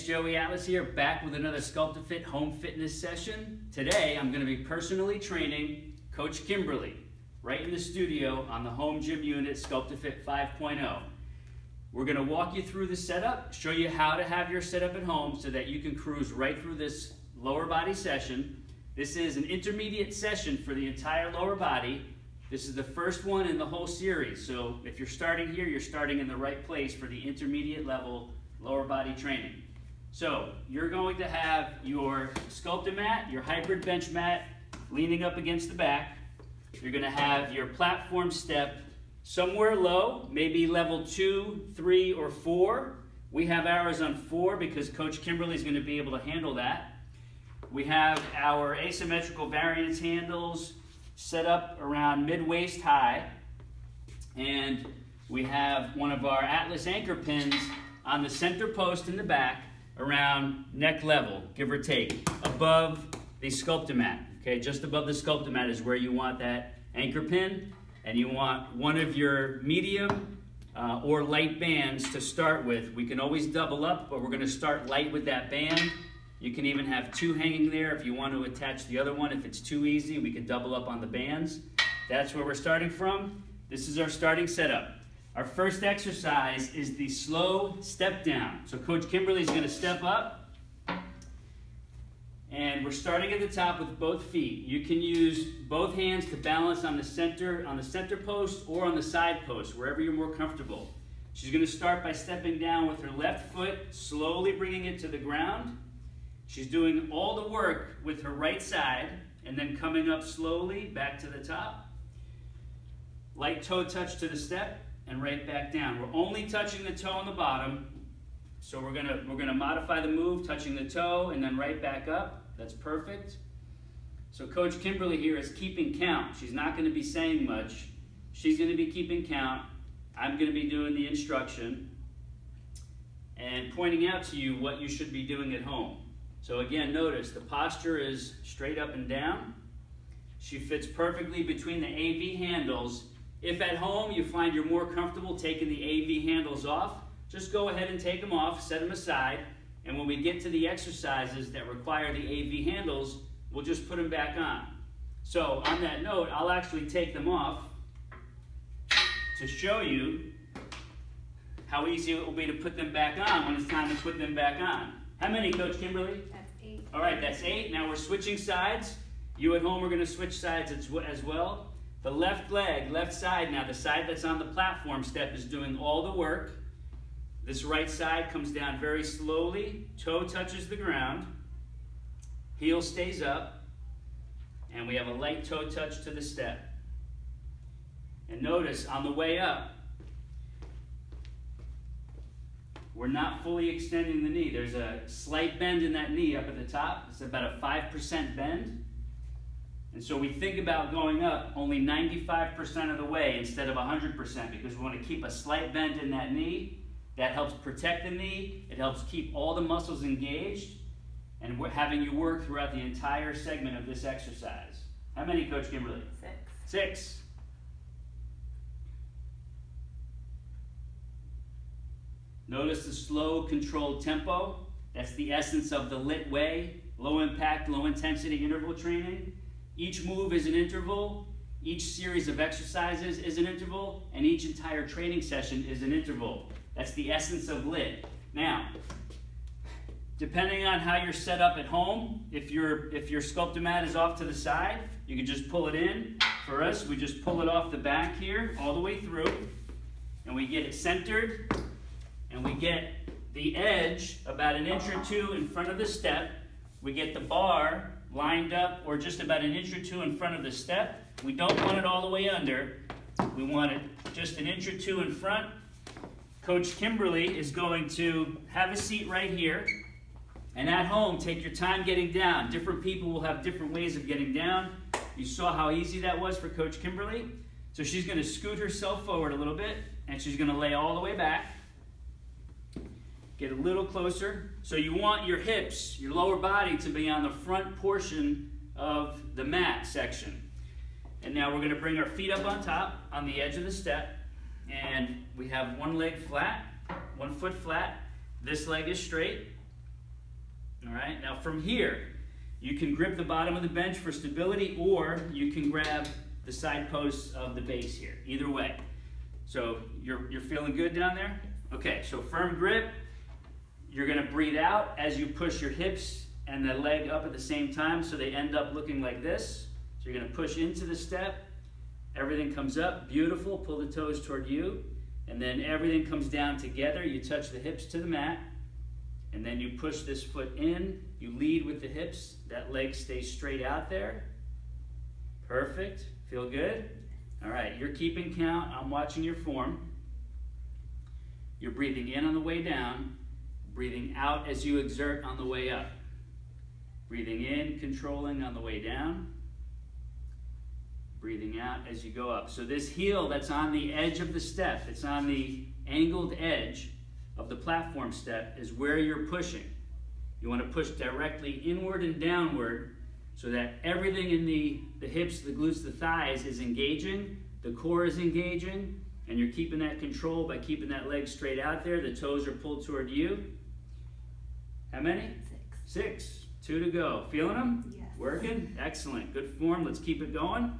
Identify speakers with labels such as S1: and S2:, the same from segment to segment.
S1: it's Joey Atlas here, back with another SCULPTAFIT home fitness session. Today, I'm going to be personally training Coach Kimberly right in the studio on the home gym unit, SCULPTAFIT 5.0. We're going to walk you through the setup, show you how to have your setup at home so that you can cruise right through this lower body session. This is an intermediate session for the entire lower body. This is the first one in the whole series, so if you're starting here, you're starting in the right place for the intermediate level lower body training. So you're going to have your sculpted mat, your hybrid bench mat leaning up against the back. You're going to have your platform step somewhere low, maybe level 2, 3, or 4. We have ours on 4 because Coach Kimberly is going to be able to handle that. We have our asymmetrical variance handles set up around mid-waist high, and we have one of our Atlas anchor pins on the center post in the back around neck level, give or take, above the sculpted mat. Okay, just above the sculpted mat is where you want that anchor pin, and you want one of your medium or light bands to start with. We can always double up, but we're going to start light with that band. You can even have 2 hanging there if you want to attach the other one. If it's too easy, we can double up on the bands. That's where we're starting from. This is our starting setup. Our first exercise is the slow step down. So Coach Kimberly is going to step up, and we're starting at the top with both feet. You can use both hands to balance on the center post or on the side post, wherever you're more comfortable. She's going to start by stepping down with her left foot, slowly bringing it to the ground. She's doing all the work with her right side and then coming up slowly back to the top. Light toe touch to the step and right back down. We're only touching the toe on the bottom, so we're gonna modify the move, touching the toe and then right back up. That's perfect. So Coach Kimberly here is keeping count. She's not going to be saying much. She's going to be keeping count. I'm going to be doing the instruction and pointing out to you what you should be doing at home. So again, notice the posture is straight up and down. She fits perfectly between the AV handles. If at home you find you're more comfortable taking the AV handles off, just go ahead and take them off, set them aside, and when we get to the exercises that require the AV handles, we'll just put them back on. So on that note, I'll actually take them off to show you how easy it will be to put them back on when it's time to put them back on. How many, Coach Kimberly?
S2: That's 8.
S1: All right, that's 8. Now we're switching sides. You at home are going to switch sides as well. The left leg, left side now, the side that's on the platform step is doing all the work. This right side comes down very slowly. Toe touches the ground. Heel stays up. And we have a light toe touch to the step. And notice on the way up, we're not fully extending the knee. There's a slight bend in that knee up at the top. It's about a 5% bend. And so we think about going up only 95% of the way instead of 100% because we want to keep a slight bend in that knee. That helps protect the knee. It helps keep all the muscles engaged. And we're having you work throughout the entire segment of this exercise. How many, Coach Kimberly?
S2: 6.
S1: 6. Notice the slow, controlled tempo. That's the essence of the LIIT way. Low impact, low intensity interval training. Each move is an interval. Each series of exercises is an interval. And each entire training session is an interval. That's the essence of LIIT. Now, depending on how you're set up at home, if your sculpted mat is off to the side, you can just pull it in. For us, we just pull it off the back here, all the way through. And we get it centered. And we get the edge about 1 inch or 2 in front of the step. We get the bar lined up or just about 1 inch or 2 in front of the step. We don't want it all the way under. We want it just 1 inch or 2 in front. Coach Kimberly is going to have a seat right here. And at home, take your time getting down. Different people will have different ways of getting down. You saw how easy that was for Coach Kimberly. So she's going to scoot herself forward a little bit, and she's going to lay all the way back. Get a little closer. So you want your hips, your lower body, to be on the front portion of the mat section. And now we're going to bring our feet up on top, on the edge of the step. And we have one leg flat, 1 foot flat. This leg is straight. All right, now from here, you can grip the bottom of the bench for stability, or you can grab the side posts of the base here, either way. So you're feeling good down there? Okay, so firm grip. You're gonna breathe out as you push your hips and the leg up at the same time, so they end up looking like this. So you're gonna push into the step, everything comes up, beautiful, pull the toes toward you, and then everything comes down together. You touch the hips to the mat, and then you push this foot in, you lead with the hips, that leg stays straight out there. Perfect, feel good? All right, you're keeping count, I'm watching your form. You're breathing in on the way down, breathing out as you exert on the way up. Breathing in, controlling on the way down. Breathing out as you go up. So this heel that's on the edge of the step, it's on the angled edge of the platform step, is where you're pushing. You want to push directly inward and downward so that everything in the hips, the glutes, the thighs is engaging, the core is engaging, and you're keeping that control by keeping that leg straight out there. The toes are pulled toward you. How many?
S2: 6.
S1: 6. 2 to go. Feeling them?
S2: Yes.
S1: Working? Excellent. Good form. Let's keep it going.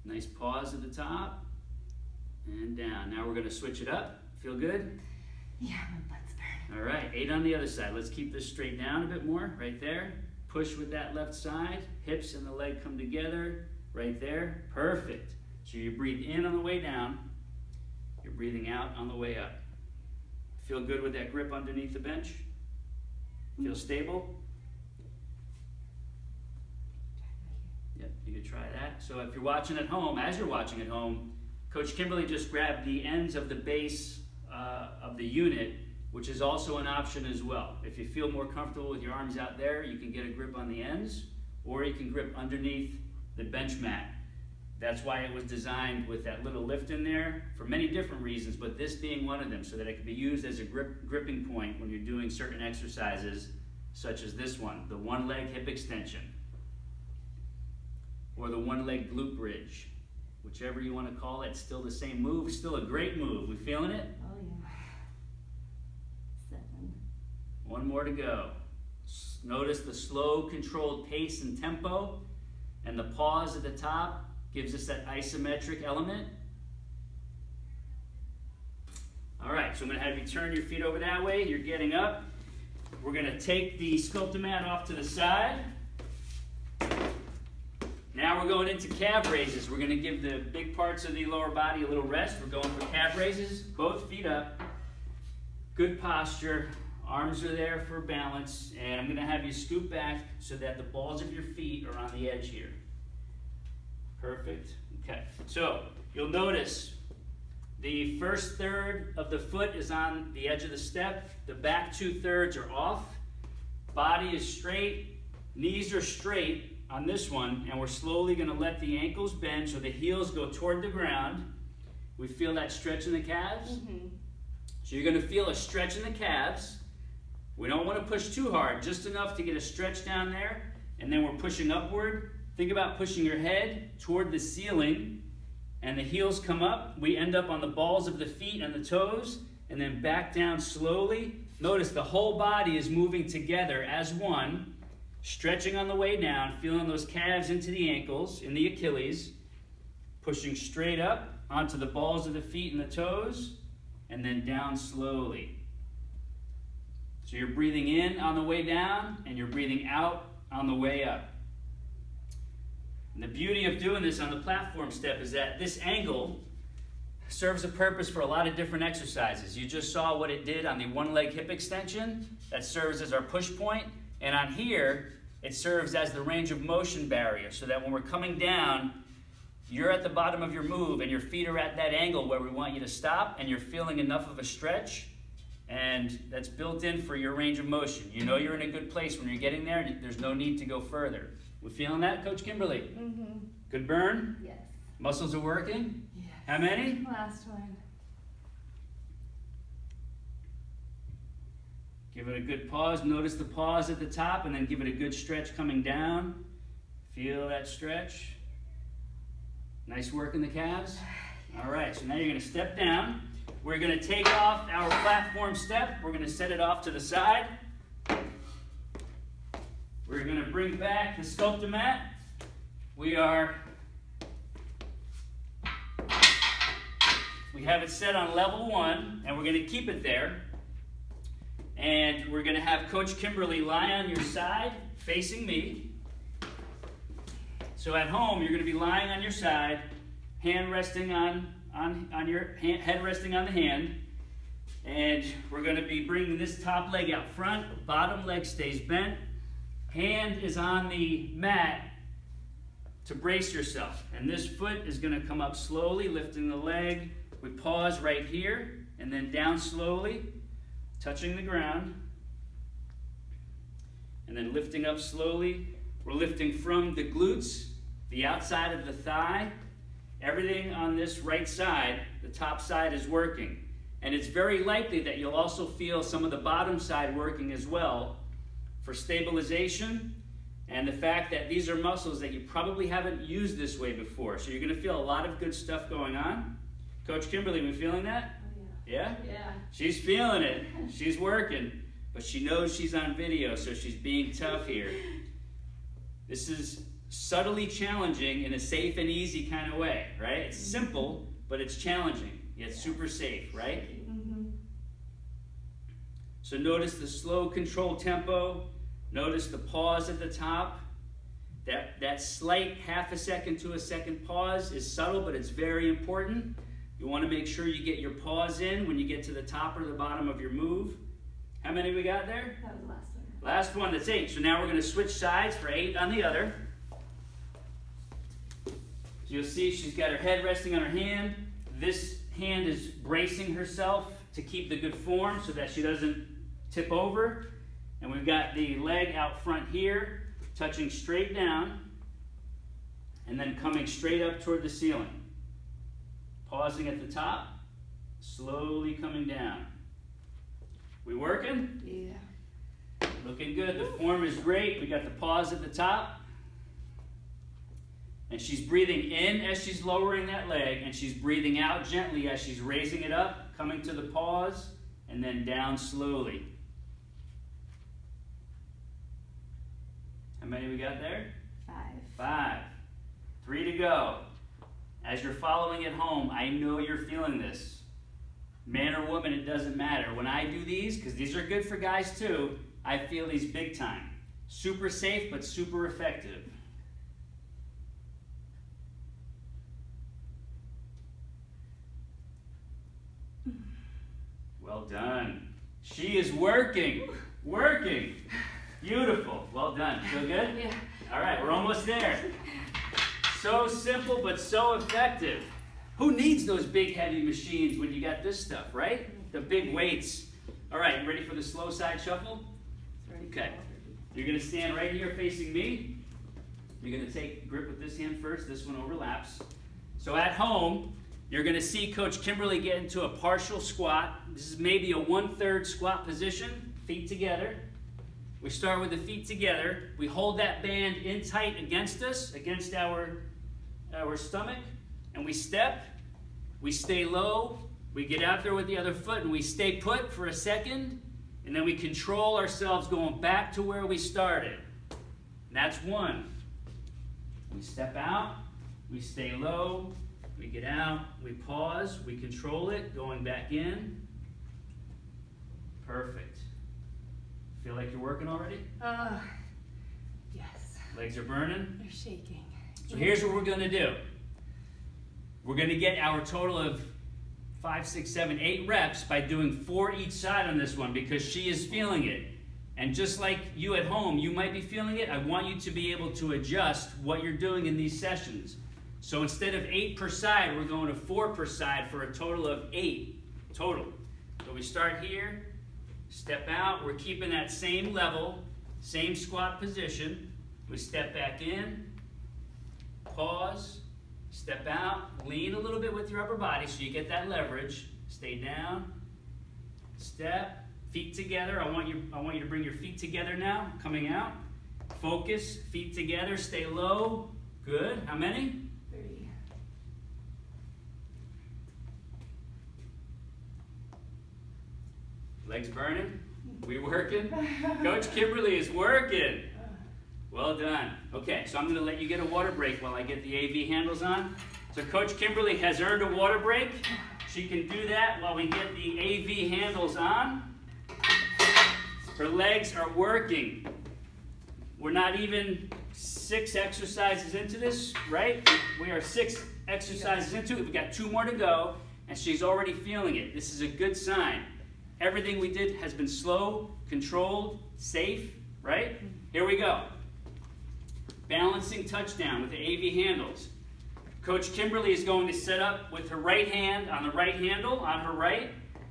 S1: Nice pause at the top. And down. Now we're going to switch it up. Feel good?
S2: Yeah, my butt's burning.
S1: All right. 8 on the other side. Let's keep this straight down a bit more. Right there. Push with that left side. Hips and the leg come together. Right there. Perfect. So you breathe in on the way down. You're breathing out on the way up. Feel good with that grip underneath the bench? Feel stable? Yep, you could try that. So if you're watching at home, as you're watching at home, Coach Kimberly just grabbed the ends of the base of the unit, which is also an option as well. If you feel more comfortable with your arms out there, you can get a grip on the ends, or you can grip underneath the bench mat. That's why it was designed with that little lift in there for many different reasons, but this being one of them, so that it can be used as a gripping point when you're doing certain exercises, such as this one, the one leg hip extension, or the one leg glute bridge. Whichever you want to call it, still the same move, still a great move. We feeling it?
S2: Oh yeah. 7.
S1: 1 more to go. Notice the slow, controlled pace and tempo, and the pause at the top gives us that isometric element. All right, so I'm going to have you turn your feet over that way. You're getting up. We're going to take the SCULPTAFIT off to the side. Now we're going into calve raises. We're going to give the big parts of the lower body a little rest. We're going for calve raises, both feet up. Good posture. Arms are there for balance. And I'm going to have you scoot back so that the balls of your feet are on the edge here. Perfect. Okay. So you'll notice the first third of the foot is on the edge of the step. The back 2/3 are off. Body is straight. Knees are straight on this one, and we're slowly going to let the ankles bend so the heels go toward the ground. We feel that stretch in the calves.
S2: Mm-hmm.
S1: So you're going to feel a stretch in the calves. We don't want to push too hard, just enough to get a stretch down there, and then we're pushing upward. Think about pushing your head toward the ceiling, and the heels come up. We end up on the balls of the feet and the toes, and then back down slowly. Notice the whole body is moving together as one, stretching on the way down, feeling those calves into the ankles, in the Achilles, pushing straight up onto the balls of the feet and the toes, and then down slowly. So you're breathing in on the way down, and you're breathing out on the way up. And the beauty of doing this on the platform step is that this angle serves a purpose for a lot of different exercises. You just saw what it did on the one leg hip extension. That serves as our push point. And on here, it serves as the range of motion barrier, so that when we're coming down, you're at the bottom of your move and your feet are at that angle where we want you to stop, and you're feeling enough of a stretch, and that's built in for your range of motion. You know you're in a good place when you're getting there, and there's no need to go further. We feeling that, Coach Kimberly?
S2: Mm-hmm.
S1: Good burn?
S2: Yes.
S1: Muscles are working?
S2: Yes.
S1: How many?
S2: Last one.
S1: Give it a good pause. Notice the pause at the top, and then give it a good stretch coming down. Feel that stretch. Nice work in the calves? All right, so now you're going to step down. We're going to take off our platform step. We're going to set it off to the side. We're going to bring back the sculptor mat. We have it set on level 1, and we're going to keep it there. And we're going to have Coach Kimberly lie on your side, facing me. So at home, you're going to be lying on your side, hand resting on your head resting on the hand. And we're going to be bringing this top leg out front, bottom leg stays bent. Hand is on the mat to brace yourself. And this foot is going to come up slowly, lifting the leg. We pause right here, and then down slowly, touching the ground. And then lifting up slowly. We're lifting from the glutes, the outside of the thigh. Everything on this right side, the top side is working. And it's very likely that you'll also feel some of the bottom side working as well for stabilization and the fact that these are muscles that you probably haven't used this way before. So you're going to feel a lot of good stuff going on. Coach Kimberly, we feeling that?
S2: Oh, yeah.
S1: Yeah?
S2: Yeah.
S1: She's feeling it. She's working. But she knows she's on video, so she's being tough here. This is subtly challenging in a safe and easy kind of way, right? It's simple, but it's challenging, yet super safe, right?
S2: Mm-hmm.
S1: So notice the slow, controlled tempo. Notice the pause at the top. That slight half a second to a second pause is subtle, but it's very important. You want to make sure you get your pause in when you get to the top or the bottom of your move. How many we got there?
S2: That was the last one.
S1: Last one, that's 8. So now we're going to switch sides for 8 on the other. So you'll see she's got her head resting on her hand. This hand is bracing herself to keep the good form so that she doesn't tip over. And we've got the leg out front here, touching straight down, and then coming straight up toward the ceiling. Pausing at the top, slowly coming down. We working?
S2: Yeah.
S1: Looking good. The form is great. We got the pause at the top. And she's breathing in as she's lowering that leg, and she's breathing out gently as she's raising it up, coming to the pause, and then down slowly. How many we got there?
S2: 5.
S1: 5. 3 to go. As you're following at home, I know you're feeling this. Man or woman, it doesn't matter. When I do these, because these are good for guys too, I feel these big time. Super safe, but super effective. Well done. She is working. Working. Beautiful. Well done. Feel good?
S2: Yeah.
S1: All right, we're almost there. So simple, but so effective. Who needs those big, heavy machines when you got this stuff, right? The big weights. All right, ready for the slow side shuffle? Okay. You're going to stand right here facing me. You're going to take grip with this hand first. This one overlaps. So at home, you're going to see Coach Kimberly get into a partial squat. This is maybe a 1/3 squat position, feet together. We start with the feet together. We hold that band in tight against us, against our stomach, and we step. We stay low. We get out there with the other foot, and we stay put for a second, and then we control ourselves going back to where we started. And that's 1. We step out. We stay low. We get out. We pause. We control it, going back in. Perfect. Feel like you're working already?
S2: Yes.
S1: Legs are burning?
S2: They're shaking.
S1: So here's what we're going to do. We're going to get our total of 5, 6, 7, 8 reps by doing 4 each side on this one because she is feeling it. And just like you at home, you might be feeling it. I want you to be able to adjust what you're doing in these sessions. So instead of 8 per side, we're going to 4 per side for a total of 8 total. So we start here. Step out, we're keeping that same level, same squat position. We step back in, pause, step out, lean a little bit with your upper body so you get that leverage. Stay down, step, feet together. I want you to bring your feet together now, coming out. Focus, feet together, stay low. Good. How many?
S2: 3.
S1: Legs burning? We working? Coach Kimberly is working. Well done. Okay, so I'm going to let you get a water break while I get the AV handles on. So Coach Kimberly has earned a water break. She can do that while we get the AV handles on. Her legs are working. We're not even 6 exercises into this, right? We are 6 exercises into it. We've got 2 more to go, and she's already feeling it. This is a good sign. Everything we did has been slow, controlled, safe, right? Here we go. Balancing touchdown with the AV handles. Coach Kimberly is going to set up with her right hand on the right handle, on her right.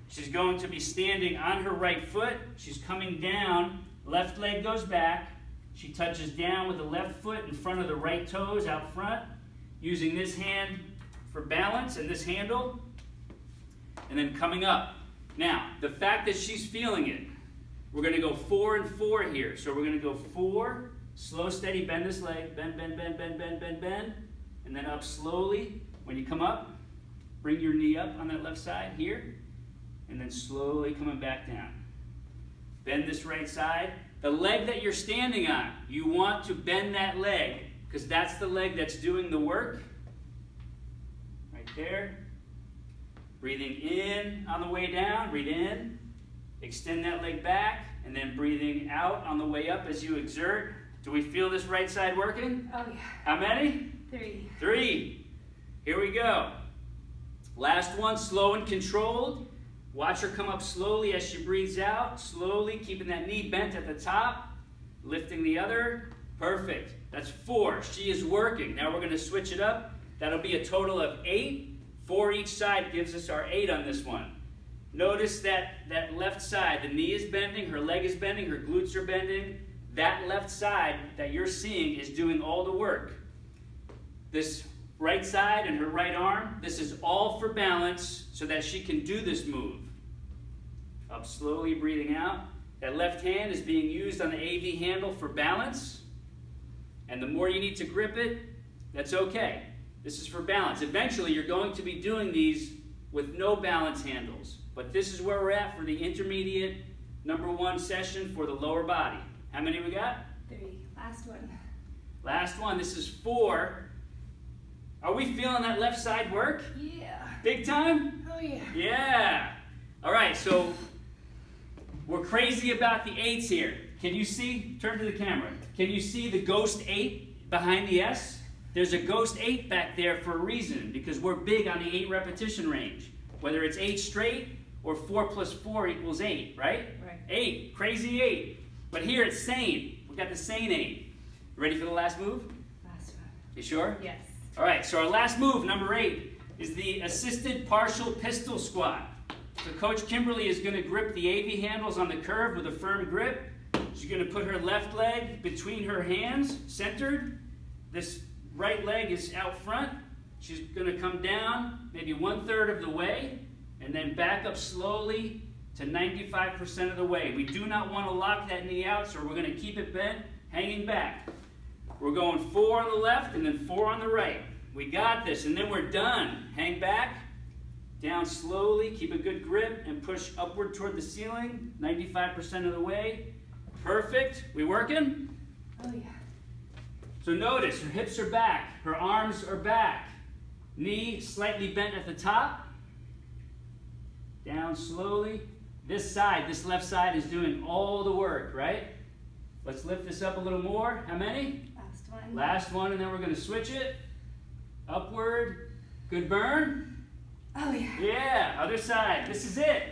S1: She's going to be standing on her right foot. She's coming down, left leg goes back. She touches down with the left foot in front of the right toes out front, using this hand for balance and this handle, and then coming up. Now, the fact that she's feeling it, we're going to go 4 and 4 here. So we're going to go 4, slow, steady, bend this leg, bend, bend, bend, bend, bend, bend, bend, and then up slowly. When you come up, bring your knee up on that left side here, and then slowly coming back down. Bend this right side. The leg that you're standing on, you want to bend that leg, because that's the leg that's doing the work. Right there. Breathing in on the way down, breathe in. Extend that leg back, and then breathing out on the way up as you exert. Do we feel this right side working?
S2: Oh yeah.
S1: How many?
S2: 3.
S1: 3. Here we go. Last one, slow and controlled. Watch her come up slowly as she breathes out. Slowly, keeping that knee bent at the top. Lifting the other. Perfect. That's 4. She is working. Now we're going to switch it up. That'll be a total of 8. 4 each side gives us our 8 on this one. Notice that left side, the knee is bending, her leg is bending, her glutes are bending. That left side that you're seeing is doing all the work. This right side and her right arm, this is all for balance so that she can do this move. Up slowly, breathing out. That left hand is being used on the AV handle for balance. And the more you need to grip it, that's okay. This is for balance. Eventually, you're going to be doing these with no balance handles. But this is where we're at for the intermediate #1 session for the lower body. How many we got?
S2: 3. Last one.
S1: Last one. This is 4. Are we feeling that left side work?
S2: Yeah.
S1: Big time?
S2: Oh yeah.
S1: Yeah. All right, so we're crazy about the 8s here. Can you see? Turn to the camera. Can you see the ghost 8 behind the S? There's a ghost 8 back there for a reason, because we're big on the 8 repetition range. Whether it's 8 straight or 4 plus 4 equals 8, right?
S2: Right.
S1: 8, crazy 8. But here it's sane. We got the sane 8. Ready for the last move?
S2: Last one.
S1: You sure?
S2: Yes.
S1: All right, so our last move, number 8, is the assisted partial pistol squat. So Coach Kimberly is going to grip the AV handles on the curve with a firm grip. She's going to put her left leg between her hands, centered. This right leg is out front. She's going to come down maybe 1/3 of the way and then back up slowly to 95% of the way. We do not want to lock that knee out, so we're going to keep it bent, hanging back. We're going 4 on the left and then 4 on the right. We got this, and then we're done. Hang back, down slowly, keep a good grip, and push upward toward the ceiling, 95% of the way. Perfect. We working?
S2: Oh yeah.
S1: So notice, her hips are back, her arms are back. Knee slightly bent at the top. Down slowly. This side, this left side is doing all the work, right? Let's lift this up a little more. How many?
S2: Last one.
S1: Last one, and then we're going to switch it. Upward. Good burn.
S2: Oh yeah.
S1: Yeah, other side. This is it.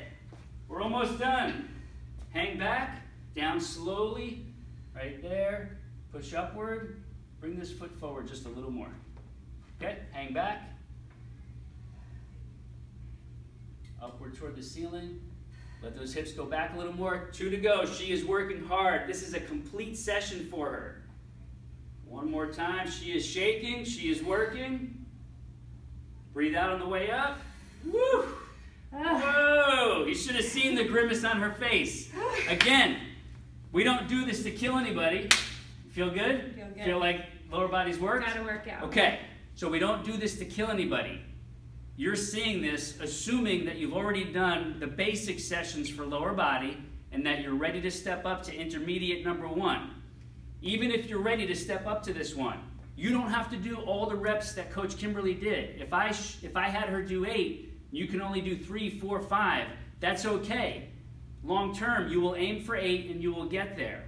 S1: We're almost done. Hang back, down slowly, right there. Push upward. Bring this foot forward just a little more. Okay, hang back. Upward toward the ceiling. Let those hips go back a little more. 2 to go. She is working hard. This is a complete session for her. One more time. She is shaking. She is working. Breathe out on the way up. Woo! Whoa! You should have seen the grimace on her face. Again, we don't do this to kill anybody. Feel good?
S2: Feel good.
S1: Feel like lower body's work?
S2: Gotta work out.
S1: Okay, so we don't do this to kill anybody. you're seeing this assuming that you've already done the basic sessions for lower body and that you're ready to step up to intermediate number 1. Even if you're ready to step up to this one, you don't have to do all the reps that Coach Kimberly did. If I had her do 8, you can only do 3, 4, 5. That's okay. Long term, you will aim for 8 and you will get there.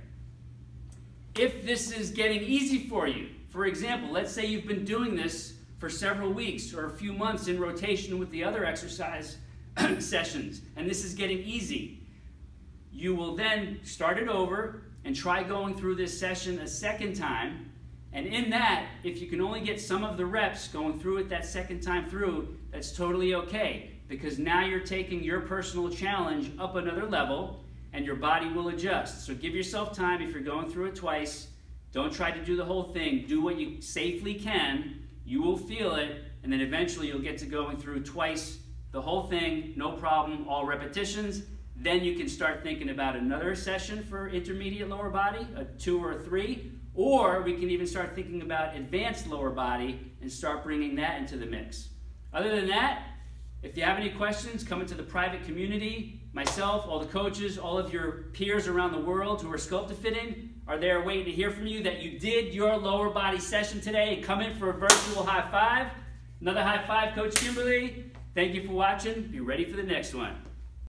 S1: If this is getting easy for you, for example, let's say you've been doing this for several weeks or a few months in rotation with the other exercise sessions, and this is getting easy, you will then start it over and try going through this session a second time. And in that, if you can only get some of the reps going through it that second time through, that's totally okay, because now you're taking your personal challenge up another level and your body will adjust. So give yourself time. If you're going through it twice, don't try to do the whole thing. Do what you safely can. You will feel it, and then eventually you'll get to going through twice the whole thing, no problem, all repetitions. Then you can start thinking about another session for intermediate lower body, a 2 or a 3, or we can even start thinking about advanced lower body and start bringing that into the mix. Other than that, if you have any questions, come into the private community. Myself, all the coaches, all of your peers around the world who are SCULPTAFITting are there waiting to hear from you that you did your lower body session today. And come in for a virtual high five. Another high five, Coach Kimberly. Thank you for watching. Be ready for the next one.